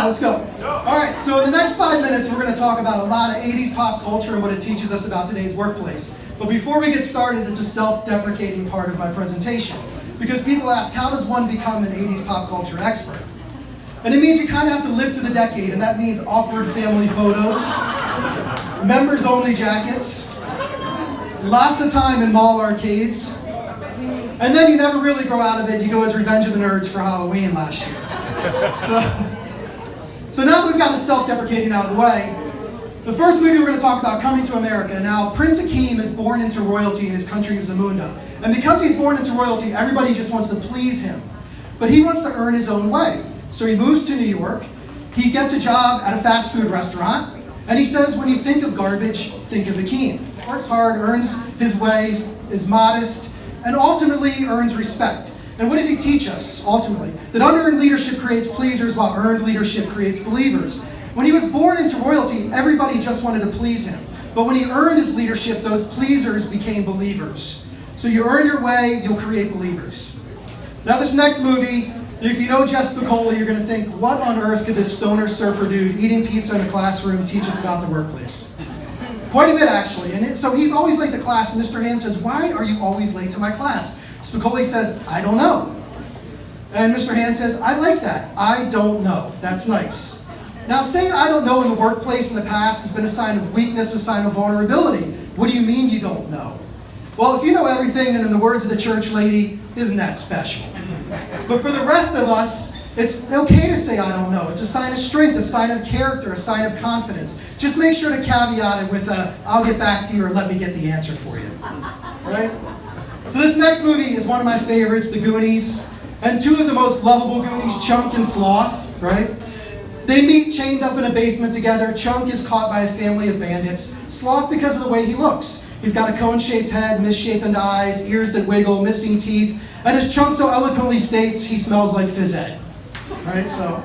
Yeah, let's go. All right, so in the next 5 minutes, we're going to talk about a lot of 80s pop culture and what it teaches us about today's workplace. But before we get started, it's a self-deprecating part of my presentation. Because people ask, how does one become an 80s pop culture expert? And it means you kind of have to live through the decade, and that means awkward family photos, members-only jackets, lots of time in mall arcades, and then you never really grow out of it. You go as Revenge of the Nerds for Halloween last year. So now that we've got the self-deprecating out of the way, the first movie we're going to talk about, Coming to America. Now, Prince Akeem is born into royalty in his country of Zamunda. And because he's born into royalty, everybody just wants to please him. But he wants to earn his own way. So he moves to New York. He gets a job at a fast food restaurant. And he says, when you think of garbage, think of Akeem. Works hard, earns his way, is modest, and ultimately earns respect. And what does he teach us, ultimately? That unearned leadership creates pleasers, while earned leadership creates believers. When he was born into royalty, everybody just wanted to please him. But when he earned his leadership, those pleasers became believers. So you earn your way, you'll create believers. Now this next movie, if you know Jess Picola, you're going to think, what on earth could this stoner surfer dude eating pizza in a classroom teach us about the workplace? Quite a bit, actually. And so he's always late to class, and Mr. Hand says, why are you always late to my class? Spicoli says, I don't know. And Mr. Hand says, I like that. I don't know. That's nice. Now, saying I don't know in the workplace in the past has been a sign of weakness, a sign of vulnerability. What do you mean you don't know? Well, if you know everything, and in the words of the church lady, isn't that special? But for the rest of us, it's okay to say I don't know. It's a sign of strength, a sign of character, a sign of confidence. Just make sure to caveat it with I'll get back to you, or let me get the answer for you. All right? So this next movie is one of my favorites, The Goonies. And two of the most lovable Goonies, Chunk and Sloth, right? They meet chained up in a basement together. Chunk is caught by a family of bandits. Sloth because of the way he looks. He's got a cone-shaped head, misshapen eyes, ears that wiggle, missing teeth. And as Chunk so eloquently states, he smells like phys ed. Right, so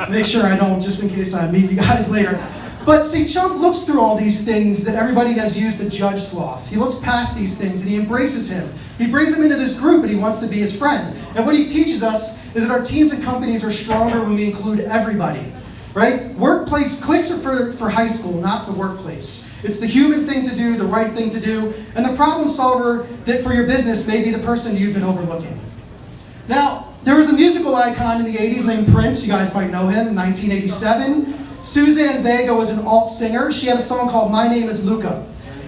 make sure I don't, just in case I meet you guys later. But see, Chunk looks through all these things that everybody has used to judge Sloth. He looks past these things and he embraces him. He brings him into this group and he wants to be his friend. And what he teaches us is that our teams and companies are stronger when we include everybody. Right? Workplace cliques are for high school, not the workplace. It's the human thing to do, the right thing to do, and the problem solver that for your business may be the person you've been overlooking. Now, there was a musical icon in the 80s named Prince. You guys might know him, in 1987. Suzanne Vega was an alt singer. She had a song called My Name is Luca.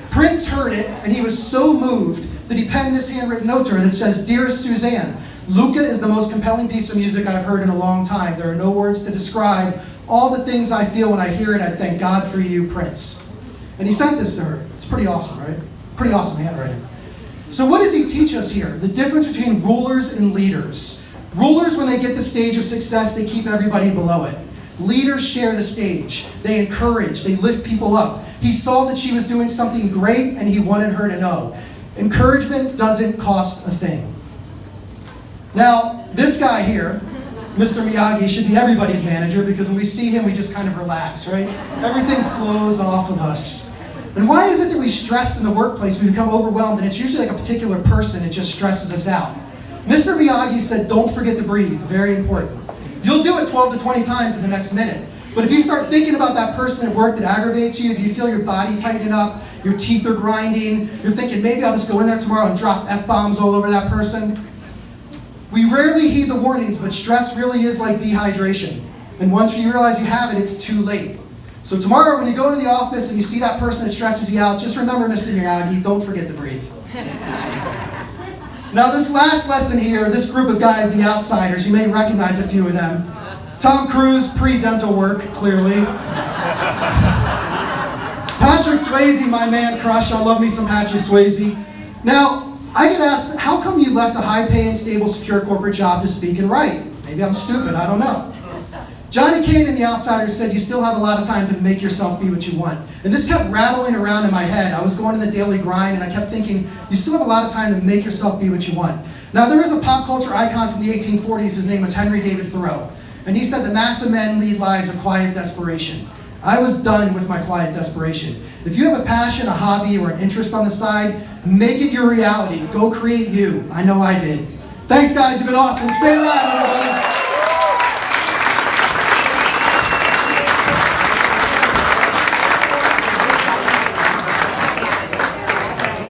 Prince heard it, and he was so moved that he penned this handwritten note to her that says, Dearest Suzanne, Luca is the most compelling piece of music I've heard in a long time. There are no words to describe all the things I feel when I hear it. I thank God for you, Prince. And he sent this to her. It's pretty awesome, right? Pretty awesome handwriting. So what does he teach us here? The difference between rulers and leaders. Rulers, when they get the stage of success, they keep everybody below it. Leaders share the stage. They encourage. They lift people up. He saw that she was doing something great, and he wanted her to know. Encouragement doesn't cost a thing. Now, this guy here, Mr. Miyagi, should be everybody's manager, because when we see him, we just kind of relax, right? Everything flows off of us. And why is it that we stress in the workplace, we become overwhelmed, and it's usually like a particular person that just stresses us out? Mr. Miyagi said, don't forget to breathe. Very important. You'll do it 12 to 20 times in the next minute. But if you start thinking about that person at work that aggravates you, do you feel your body tightening up? Your teeth are grinding? You're thinking, maybe I'll just go in there tomorrow and drop F-bombs all over that person? We rarely heed the warnings, but stress really is like dehydration. And once you realize you have it, it's too late. So tomorrow when you go into the office and you see that person that stresses you out, just remember, Mr. Miyagi, don't forget to breathe. Now this last lesson here, this group of guys, the outsiders, you may recognize a few of them. Tom Cruise, pre-dental work, clearly. Patrick Swayze, my man crush. I love me some Patrick Swayze. Now, I get asked, how come you left a high-paying, stable, secure corporate job to speak and write? Maybe I'm stupid, I don't know. Johnny Kane in The Outsiders said you still have a lot of time to make yourself be what you want. And this kept rattling around in my head. I was going to the daily grind and I kept thinking, you still have a lot of time to make yourself be what you want. Now there is a pop culture icon from the 1840s, his name was Henry David Thoreau. And he said the mass of men lead lives of quiet desperation. I was done with my quiet desperation. If you have a passion, a hobby, or an interest on the side, make it your reality. Go create you. I know I did. Thanks guys, you've been awesome. Stay around.